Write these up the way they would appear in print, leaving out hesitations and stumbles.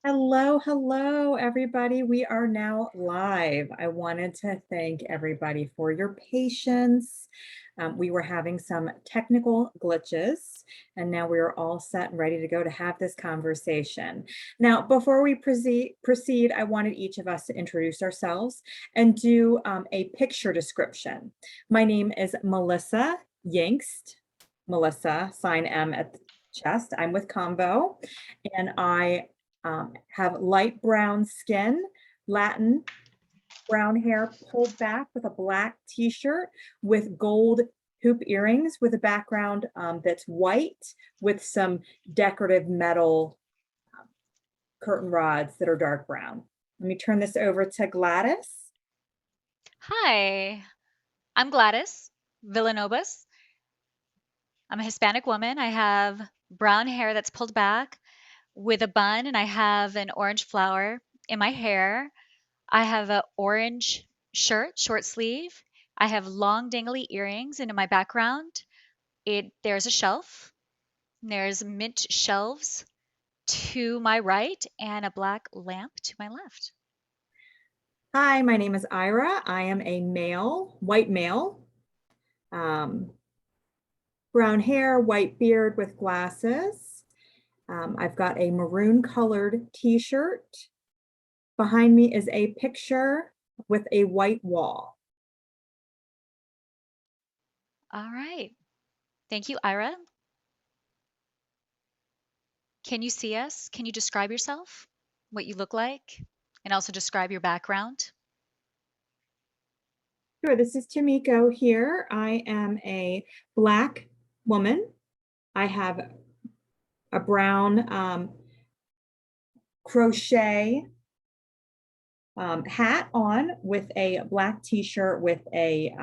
Hello, hello, everybody. We are now live. I wanted to thank everybody for your patience. We were having some technical glitches, and now we are all set and ready to go to have this conversation. Now, before we proceed, I wanted each of us to introduce ourselves and do a picture description. My name is Melissa Yingst. Melissa, sign M at the chest. I'm with Convo, and I have light brown skin, Latin brown hair pulled back with a black t-shirt with gold hoop earrings with a background that's white with some decorative metal curtain rods that are dark brown. Let me turn this over to Gladys. Hi, I'm Gladys Villanovas. I'm a Hispanic woman. I have brown hair that's pulled back with a bun, and I have an orange flower in my hair. I have an orange shirt, short sleeve. I have long dangly earrings, and in my background, there's a shelf. There's mint shelves to my right and a black lamp to my left. Hi, my name is Ira. I am a male, white male, um, brown hair, white beard with glasses. I've got a maroon colored t-shirt. Behind me is a picture with a white wall. All right. Thank you, Ira. Can you see us? Can you describe yourself? What you look like? And also describe your background? Sure, this is Tamiko here. I am a Black woman. I have a brown crochet hat on with a black t-shirt with a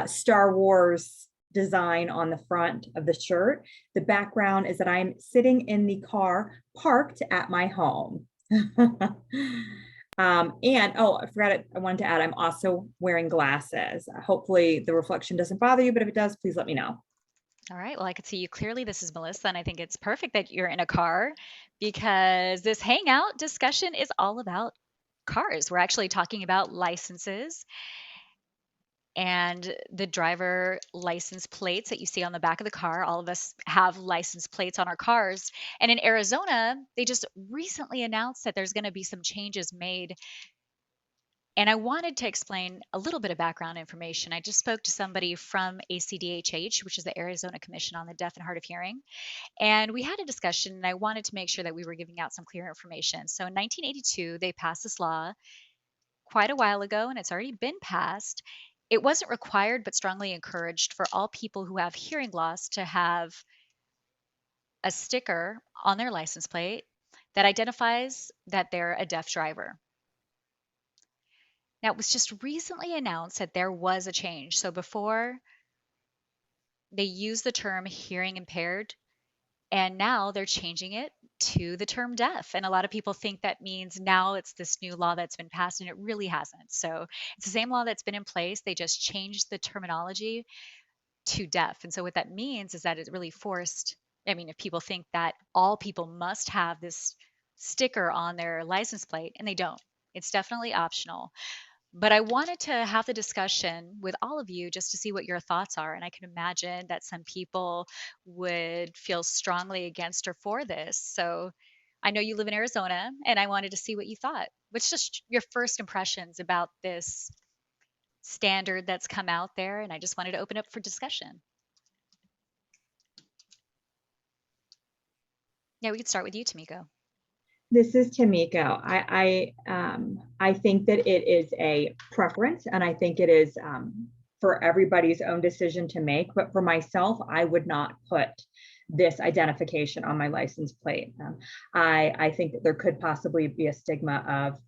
Star Wars design on the front of the shirt. The background is that I'm sitting in the car parked at my home. And oh, I forgot it. I wanted to add, I'm also wearing glasses. Hopefully the reflection doesn't bother you, but if it does, please let me know. All right. Well, I can see you clearly. This is Melissa, and I think it's perfect that you're in a car because this hangout discussion is all about cars. We're actually talking about licenses and the driver license plates that you see on the back of the car. All of us have license plates on our cars. And in Arizona, they just recently announced that there's going to be some changes made. And I wanted to explain a little bit of background information. I just spoke to somebody from ACDHH, which is the Arizona Commission on the Deaf and Hard of Hearing, and we had a discussion, and I wanted to make sure that we were giving out some clear information. So in 1982, they passed this law quite a while ago, and it's already been passed. It wasn't required, but strongly encouraged for all people who have hearing loss to have a sticker on their license plate that identifies that they're a deaf driver. Now, it was just recently announced that there was a change. So before they used the term hearing impaired, and now they're changing it to the term deaf. And a lot of people think that means now it's this new law that's been passed, and it really hasn't. So it's the same law that's been in place. They just changed the terminology to deaf. And so what that means is that it really forced, I mean, if people think that all people must have this sticker on their license plate, and they don't, it's definitely optional. But I wanted to have the discussion with all of you just to see what your thoughts are. And I can imagine that some people would feel strongly against or for this. So I know you live in Arizona, and I wanted to see what you thought. What's just your first impressions about this standard that's come out there? And I just wanted to open up for discussion. Yeah, we could start with you, Tamiko. This is Tamiko. I think that it is a preference, and I think it is for everybody's own decision to make. But for myself, I would not put this identification on my license plate. I think that there could possibly be a stigma of,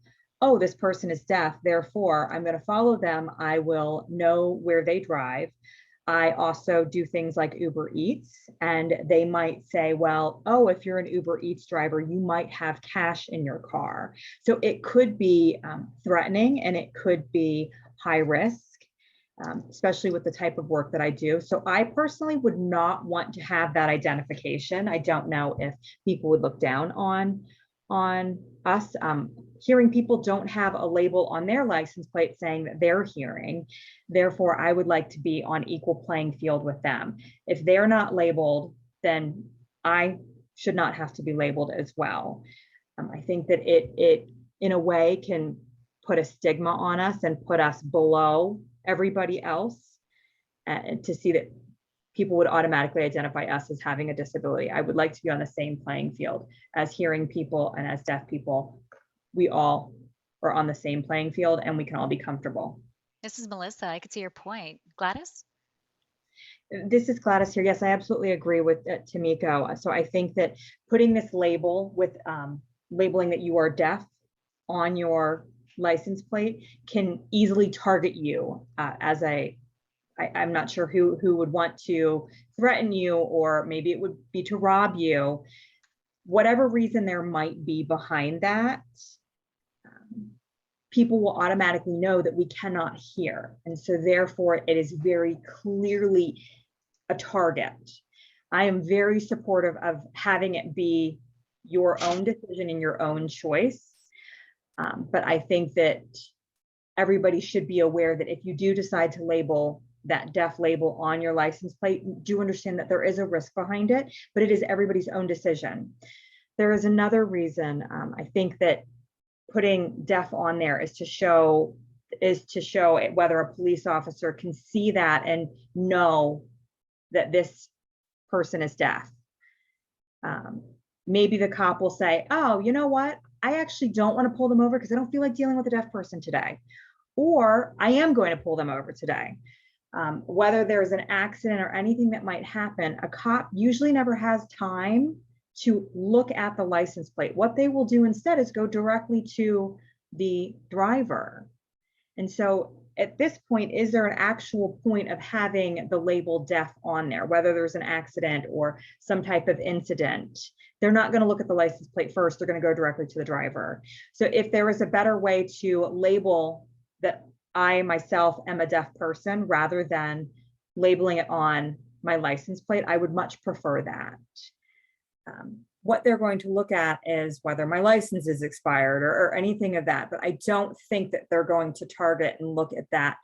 oh, this person is deaf, therefore I'm going to follow them. I will know where they drive. I also do things like Uber Eats, and they might say, well, oh, if you're an Uber Eats driver, you might have cash in your car. So it could be threatening, and it could be high risk, especially with the type of work that I do. So I personally would not want to have that identification. I don't know if people would look down on on us. Hearing people don't have a label on their license plate saying that they're hearing. Therefore, I would like to be on equal playing field with them. If they're not labeled, then I should not have to be labeled as well. I think that it in a way can put a stigma on us and put us below everybody else, and to see that people would automatically identify us as having a disability. I would like to be on the same playing field as hearing people and as deaf people. We all are on the same playing field and we can all be comfortable. This is Melissa. I could see your point. Gladys? This is Gladys here. Yes, I absolutely agree with Tamiko. So I think that putting this label with labeling that you are deaf on your license plate can easily target you as I'm not sure who would want to threaten you, or maybe it would be to rob you. Whatever reason there might be behind that, people will automatically know that we cannot hear. And so therefore it is very clearly a target. I am very supportive of having it be your own decision and your own choice. But I think that everybody should be aware that if you do decide to label that deaf label on your license plate, do understand that there is a risk behind it, but it is everybody's own decision. There is another reason. I think that putting deaf on there is to show whether a police officer can see that and know that this person is deaf. Maybe the cop will say, oh, you know what? I actually don't want to pull them over because I don't feel like dealing with a deaf person today. Or I am going to pull them over today. Whether there's an accident or anything that might happen, a cop usually never has time to look at the license plate. What they will do instead is go directly to the driver. And so at this point, is there an actual point of having the label deaf on there, whether there's an accident or some type of incident? They're not going to look at the license plate first. They're going to go directly to the driver. So if there is a better way to label that I myself am a deaf person rather than labeling it on my license plate, I would much prefer that. What they're going to look at is whether my license is expired or anything of that. But I don't think that they're going to target and look at that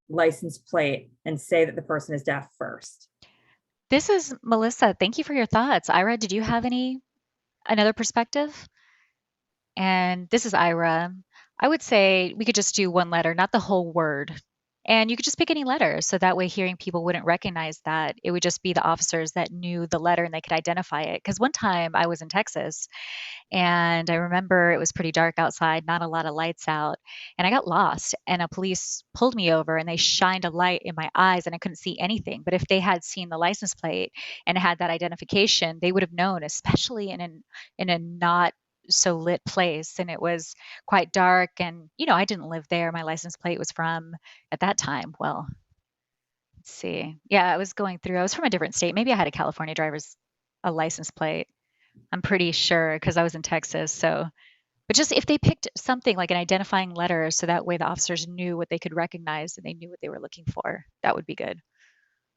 license plate and say that the person is deaf first. This is Melissa. Thank you for your thoughts. Ira, did you have another perspective? And this is Ira. I would say we could just do one letter, not the whole word. And you could just pick any letter. So that way, hearing people wouldn't recognize that. It would just be the officers that knew the letter and they could identify it. Because one time I was in Texas and I remember it was pretty dark outside, not a lot of lights out. And I got lost. And a police pulled me over and they shined a light in my eyes and I couldn't see anything. But if they had seen the license plate and had that identification, they would have known, especially in a not so lit place, and it was quite dark, and I didn't live there. My license plate was from, at that time, well, let's see, yeah, I was from a different state. Maybe I had a license plate, I'm pretty sure, because I was in Texas. So but just if they picked something like an identifying letter so that way the officers knew what they could recognize and they knew what they were looking for, that would be good.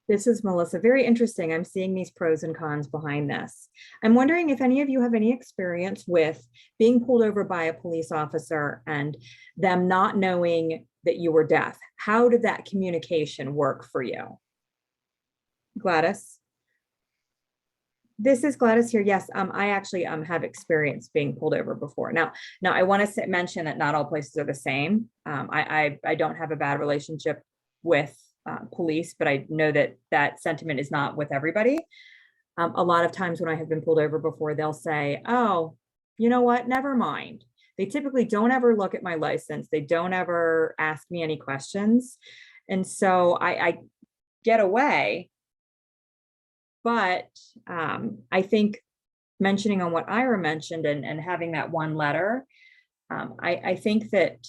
This is Melissa. Very interesting. I'm seeing these pros and cons behind this. I'm wondering if any of you have any experience with being pulled over by a police officer and them not knowing that you were deaf. How did that communication work for you? Gladys? This is Gladys here. Yes, I actually have experience being pulled over before. Now I want to mention that not all places are the same. I don't have a bad relationship with police, but I know that that sentiment is not with everybody. A lot of times when I have been pulled over before, they'll say, oh, you know what, never mind. They typically don't ever look at my license. They don't ever ask me any questions. And so I get away. But I think mentioning on what Ira mentioned and having that one letter, I think that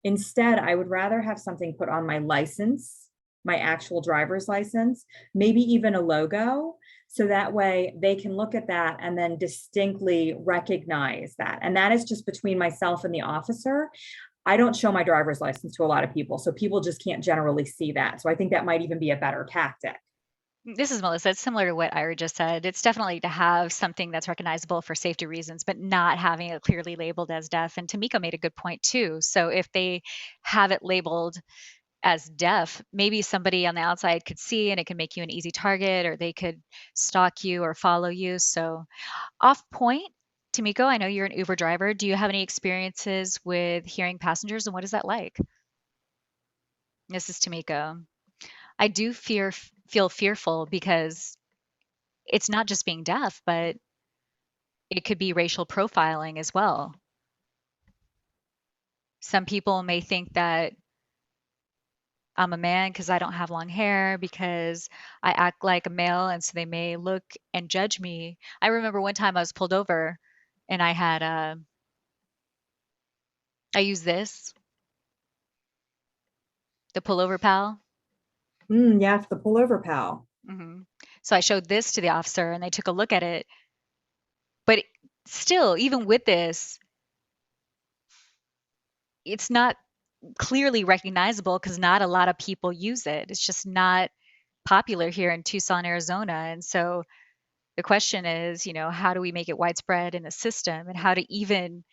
instead I would rather have something put on my license, my actual driver's license, maybe even a logo. So that way they can look at that and then distinctly recognize that. And that is just between myself and the officer. I don't show my driver's license to a lot of people, so people just can't generally see that. So I think that might even be a better tactic. This is Melissa. It's similar to what Ira just said. It's definitely to have something that's recognizable for safety reasons, but not having it clearly labeled as deaf. And Tamika made a good point too. So if they have it labeled as deaf, maybe somebody on the outside could see and it can make you an easy target, or they could stalk you or follow you. So off point, Tamiko, I know you're an Uber driver. Do you have any experiences with hearing passengers, and what is that like? This is Tamiko. I do feel fearful because it's not just being deaf, but it could be racial profiling as well. Some people may think that I'm a man because I don't have long hair, because I act like a male, and so they may look and judge me. I remember one time I was pulled over and I used this, the pullover pal. Yeah, it's the pullover pal. hmm So I showed this to the officer and they took a look at it. But still, even with this, it's not clearly recognizable because not a lot of people use it. It's just not popular here in Tucson, Arizona. And so the question is, how do we make it widespread in the system and how to even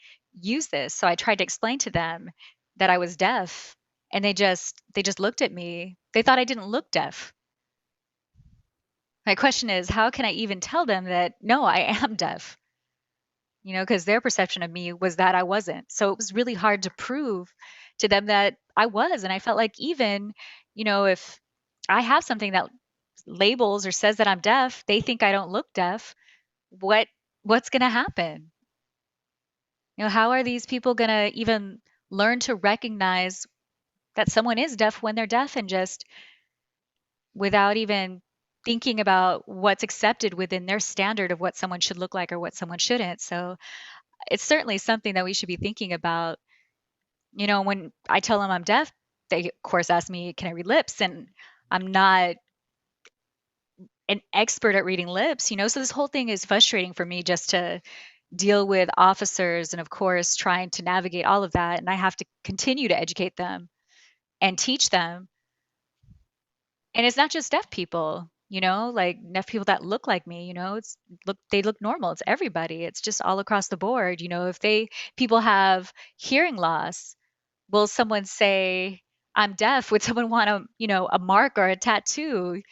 use this? So I tried to explain to them that I was deaf, and they just looked at me. They thought I didn't look deaf. My question is, how can I even tell them that no, I am deaf? Because their perception of me was that I wasn't. So it was really hard to prove to them that I was. And I felt like even, if I have something that labels or says that I'm deaf, they think I don't look deaf. What what's going to happen? How are these people going to even learn to recognize that someone is deaf when they're deaf, and just without even thinking about what's accepted within their standard of what someone should look like or what someone shouldn't. So it's certainly something that we should be thinking about. When I tell them I'm deaf, they of course ask me, can I read lips? And I'm not an expert at reading lips, so this whole thing is frustrating for me, just to deal with officers and of course trying to navigate all of that. And I have to continue to educate them and teach them. And it's not just deaf people, like deaf people that look like me, they look normal. It's everybody. It's just all across the board. If people have hearing loss, will someone say I'm deaf? Would someone want a mark or a tattoo,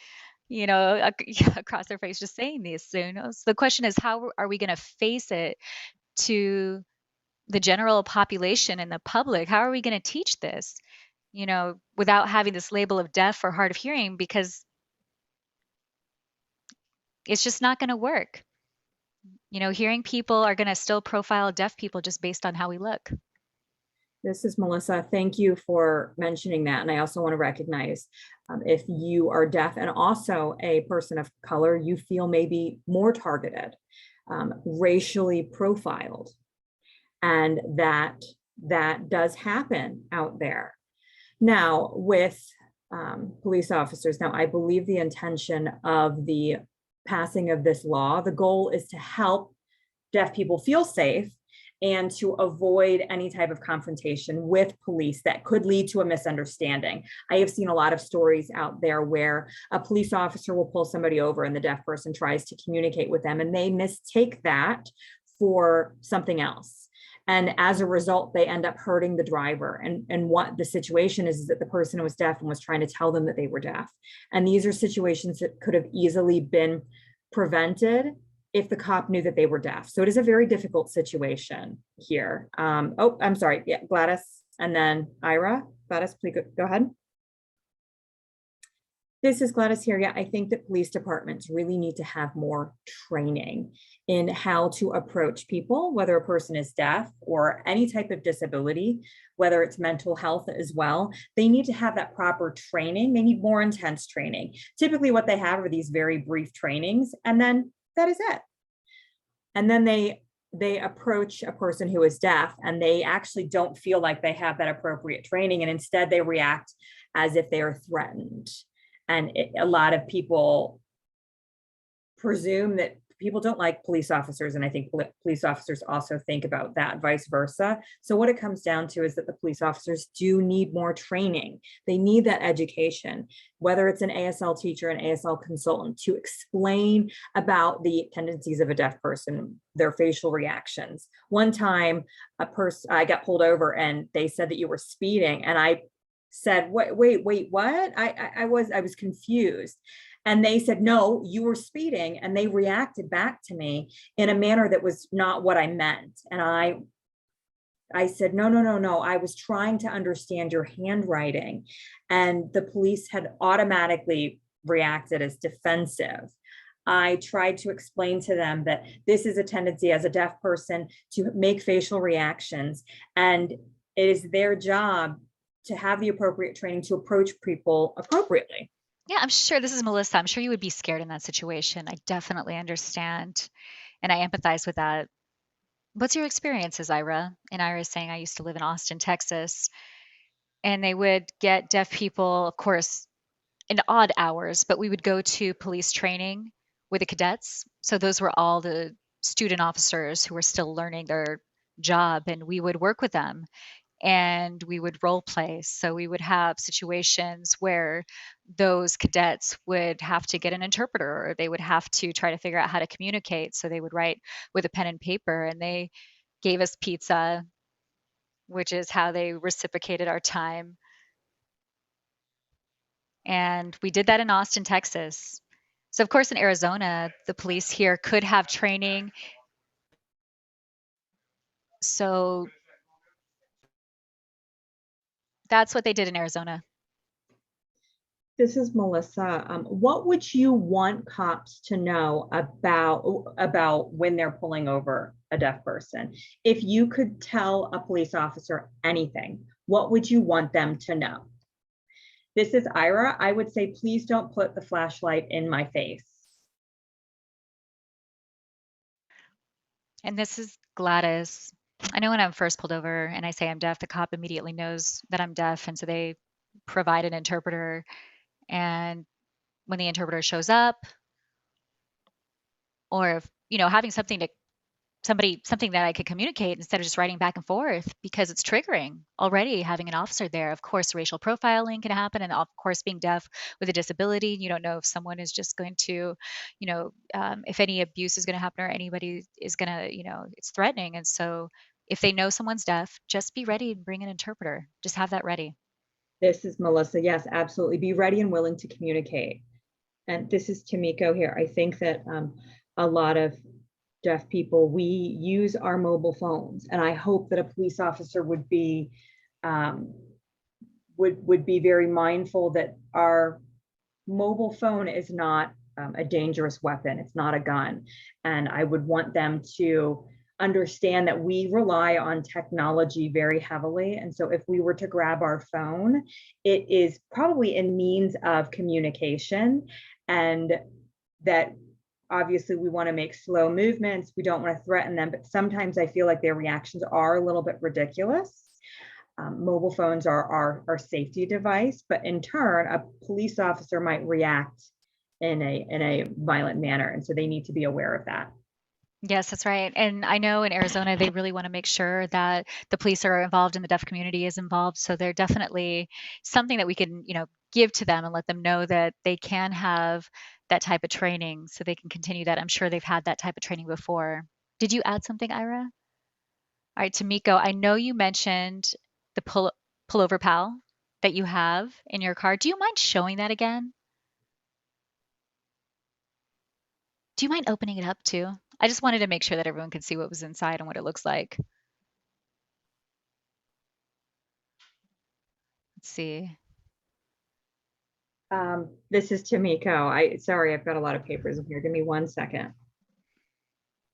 across their face just saying this? So the question is, how are we going to face it to the general population and the public? How are we going to teach this, without having this label of deaf or hard of hearing? Because it's just not going to work. Hearing people are going to still profile deaf people just based on how we look. This is Melissa. Thank you for mentioning that. And I also want to recognize if you are deaf and also a person of color, you feel maybe more targeted, racially profiled, and that does happen out there. Now, with police officers, now I believe the intention of the passing of this law, the goal is to help deaf people feel safe and to avoid any type of confrontation with police that could lead to a misunderstanding. I have seen a lot of stories out there where a police officer will pull somebody over and the deaf person tries to communicate with them and they mistake that for something else. And as a result, they end up hurting the driver. And what the situation is that the person was deaf and was trying to tell them that they were deaf. And these are situations that could have easily been prevented if the cop knew that they were deaf. So it is a very difficult situation here. Oh, I'm sorry. Yeah, Gladys and then Ira. Gladys, please go ahead. This is Gladys here. Yeah, I think that police departments really need to have more training in how to approach people, whether a person is deaf or any type of disability, whether it's mental health as well. They need to have that proper training. They need more intense training. Typically what they have are these very brief trainings, and then that is it. And then they approach a person who is deaf and they actually don't feel like they have that appropriate training, and instead they react as if they are threatened. And a lot of people presume that people don't like police officers, and I think police officers also think about that, vice versa. So what it comes down to is that the police officers do need more training. They need that education, whether it's an ASL teacher, an ASL consultant, to explain about the tendencies of a deaf person, their facial reactions. One time, I got pulled over and they said that you were speeding, and I said, wait, what? I was confused. And they said, no, you were speeding. And they reacted back to me in a manner that was not what I meant. And I said, no, no, no, no. I was trying to understand your handwriting. And the police had automatically reacted as defensive. I tried to explain to them that this is a tendency as a deaf person to make facial reactions. And it is their job to have the appropriate training to approach people appropriately. Yeah, I'm sure this is Melissa. I'm sure you would be scared in that situation. I definitely understand, and I empathize with that. What's your experiences, Ira? And Ira is saying, I used to live in Austin, Texas, and they would get deaf people, of course, in odd hours, but we would go to police training with the cadets. So those were all the student officers who were still learning their job, and we would work with them and we would role play. So we would have situations where those cadets would have to get an interpreter, or they would have to try to figure out how to communicate. So they would write with a pen and paper, and they gave us pizza, which is how they reciprocated our time. And we did that in Austin, Texas. So, of course, in Arizona, the police here could have training. So that's what they did in Arizona. This is Melissa. What would you want cops to know about when they're pulling over a deaf person? If you could tell a police officer anything, what would you want them to know? This is Ira. I would say, please don't put the flashlight in my face. And this is Gladys. I know when I'm first pulled over and I say I'm deaf, the cop immediately knows that I'm deaf. And so they provide an interpreter. And when the interpreter shows up, or if, having something that I could communicate instead of just writing back and forth, because it's triggering already having an officer there. Of course, racial profiling can happen. And of course, being deaf with a disability, you don't know if someone is just going to, if any abuse is going to happen or anybody is going to, it's threatening. And so if they know someone's deaf, just be ready and bring an interpreter. Just have that ready. This is Melissa. Yes, absolutely. Be ready and willing to communicate. And this is Tamiko here. I think that a lot of deaf people, we use our mobile phones, and I hope that a police officer would be very mindful that our mobile phone is not a dangerous weapon. It's not a gun, and I would want them to understand that we rely on technology very heavily. And so if we were to grab our phone, it is probably a means of communication, and that obviously we want to make slow movements. We don't want to threaten them, but sometimes I feel like their reactions are a little bit ridiculous. Mobile phones are our safety device, but in turn, a police officer might react in a violent manner. And so they need to be aware of that. Yes, that's right. And I know in Arizona, they really want to make sure that the police are involved and the deaf community is involved. So they're definitely something that we can, give to them and let them know that they can have that type of training so they can continue that. I'm sure they've had that type of training before. Did you add something, Ira? All right, Tamiko, I know you mentioned the pullover pal that you have in your car. Do you mind showing that again? Do you mind opening it up too? I just wanted to make sure that everyone could see what was inside and what it looks like. Let's see. This is Tamiko. Sorry, I've got a lot of papers in here. Give me 1 second.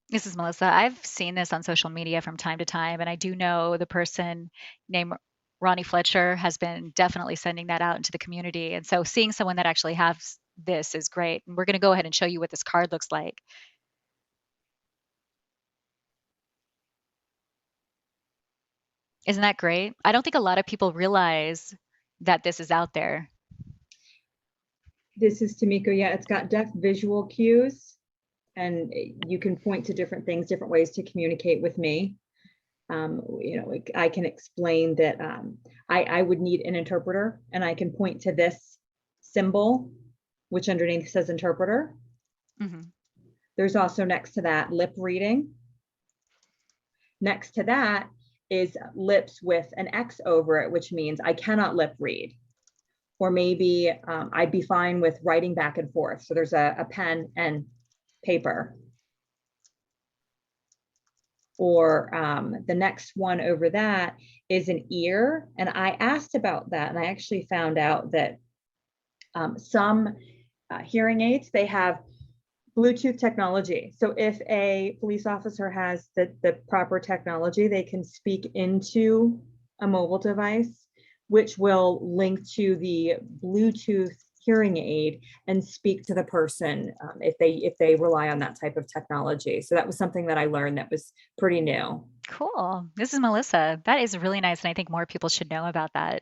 This is Melissa. I've seen this on social media from time to time, and I do know the person named Ronnie Fletcher has been definitely sending that out into the community. And so seeing someone that actually has this is great. And we're going to go ahead and show you what this card looks like. Isn't that great? I don't think a lot of people realize that this is out there. This is Tamiko. Yeah, it's got deaf visual cues. and you can point to different things, different ways to communicate with me. I can explain that I would need an interpreter, and I can point to this symbol, which underneath says interpreter. Mhm. There's also next to that lip reading. Next to that is lips with an X over it, which means I cannot lip read. Or maybe I'd be fine with writing back and forth. So there's a pen and paper. Or the next one over that is an ear. And I asked about that, and I actually found out that some hearing aids, they have Bluetooth technology. So if a police officer has the proper technology, they can speak into a mobile device, which will link to the Bluetooth hearing aid and speak to the person if they rely on that type of technology. So that was something that I learned that was pretty new. Cool. This is Melissa. That is really nice, and I think more people should know about that.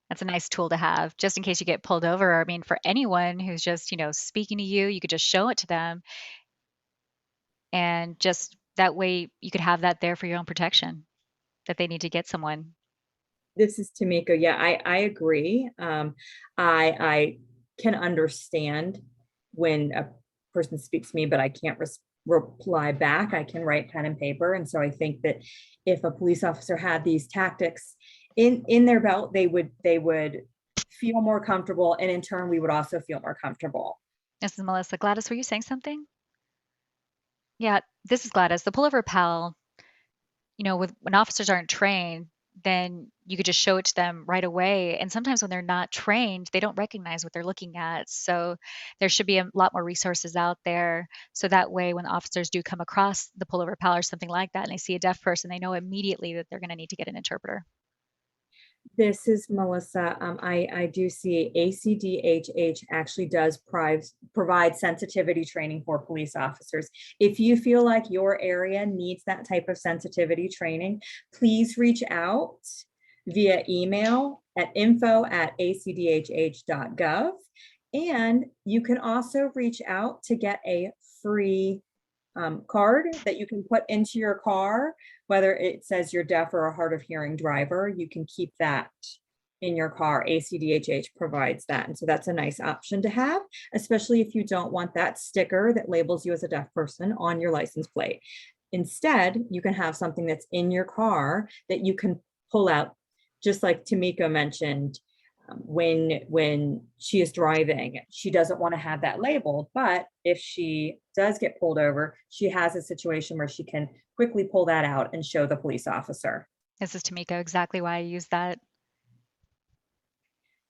That's a nice tool to have just in case you get pulled over. I mean, for anyone who's just, speaking to you, you could just show it to them, and just that way you could have that there for your own protection, that they need to get someone. This is Tamika. Yeah, I agree. I can understand when a person speaks to me, but I can't reply back. I can write pen and paper, and so I think that if a police officer had these tactics in their belt, they would feel more comfortable, and in turn, we would also feel more comfortable. This is Melissa. Gladys, were you saying something? Yeah, this is Gladys. The pullover pal, with when officers aren't trained, then you could just show it to them right away. And sometimes when they're not trained, they don't recognize what they're looking at. So there should be a lot more resources out there. So that way, when officers do come across the pullover pal or something like that, and they see a deaf person, they know immediately that they're going to need to get an interpreter. This is Melissa. I do see ACDHH actually does provide sensitivity training for police officers. If you feel like your area needs that type of sensitivity training, please reach out via email at info@acdhh.gov. And you can also reach out to get a free card that you can put into your car, whether it says you're deaf or a hard of hearing driver, you can keep that in your car. ACDHH provides that. And so that's a nice option to have, especially if you don't want that sticker that labels you as a deaf person on your license plate. Instead, you can have something that's in your car that you can pull out, just like Tamika mentioned. When she is driving, she doesn't want to have that labeled, but if she does get pulled over, she has a situation where she can quickly pull that out and show the police officer. This is Tamika, exactly why I use that.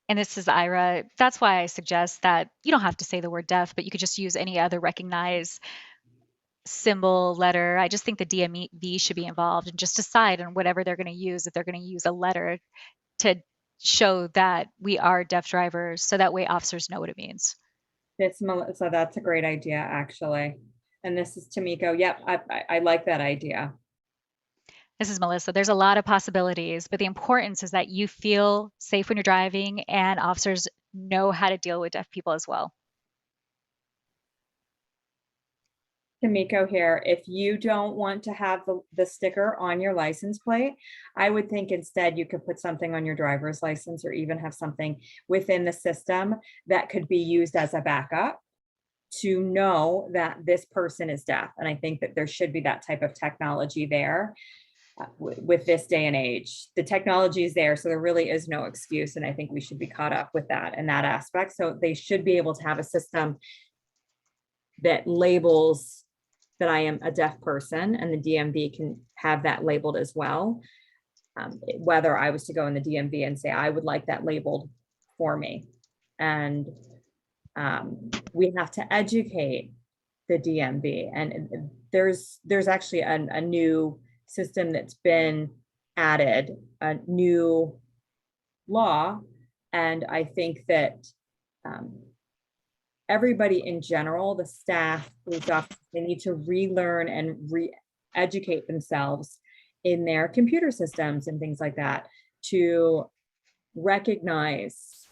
And this is Ira. That's why I suggest that you don't have to say the word deaf, but you could just use any other recognized symbol, letter. I just think the DMV should be involved and just decide on whatever they're going to use. If they're going to use a letter to show that we are deaf drivers, so that way officers know what it means. It's Melissa. That's a great idea, actually. And this is Tamiko. Yep, I like that idea. This is Melissa. There's a lot of possibilities, but the importance is that you feel safe when you're driving and officers know how to deal with deaf people as well. Kamiko here. If you don't want to have the sticker on your license plate, I would think instead you could put something on your driver's license or even have something within the system that could be used as a backup to know that this person is deaf. And I think that there should be that type of technology there with this day and age. The technology is there, so there really is no excuse. And I think we should be caught up with that in that aspect. So they should be able to have a system that labels that I am a deaf person, and the DMV can have that labeled as well. Whether I was to go in the DMV and say, I would like that labeled for me. And we have to educate the DMV. And there's actually a new system that's been added, a new law. And I think that everybody in general, the staff, police officers, they need to relearn and re-educate themselves in their computer systems and things like that to recognize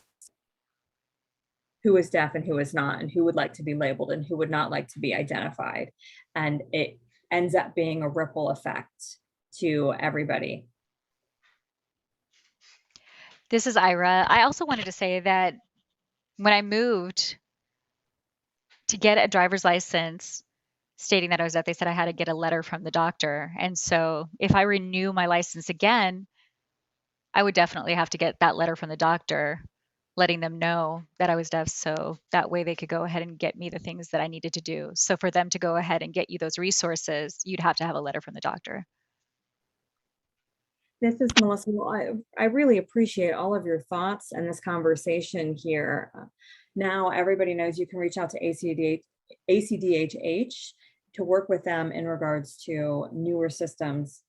who is deaf and who is not, and who would like to be labeled and who would not like to be identified. And it ends up being a ripple effect to everybody. This is Ira. I also wanted to say that when I moved to get a driver's license stating that I was deaf, they said I had to get a letter from the doctor. And so if I renew my license again, I would definitely have to get that letter from the doctor letting them know that I was deaf, so that way they could go ahead and get me the things that I needed to do. So for them to go ahead and get you those resources, you'd have to have a letter from the doctor. This is Melissa. Well, I really appreciate all of your thoughts and this conversation here. Now everybody knows you can reach out to ACDHH to work with them in regards to newer systems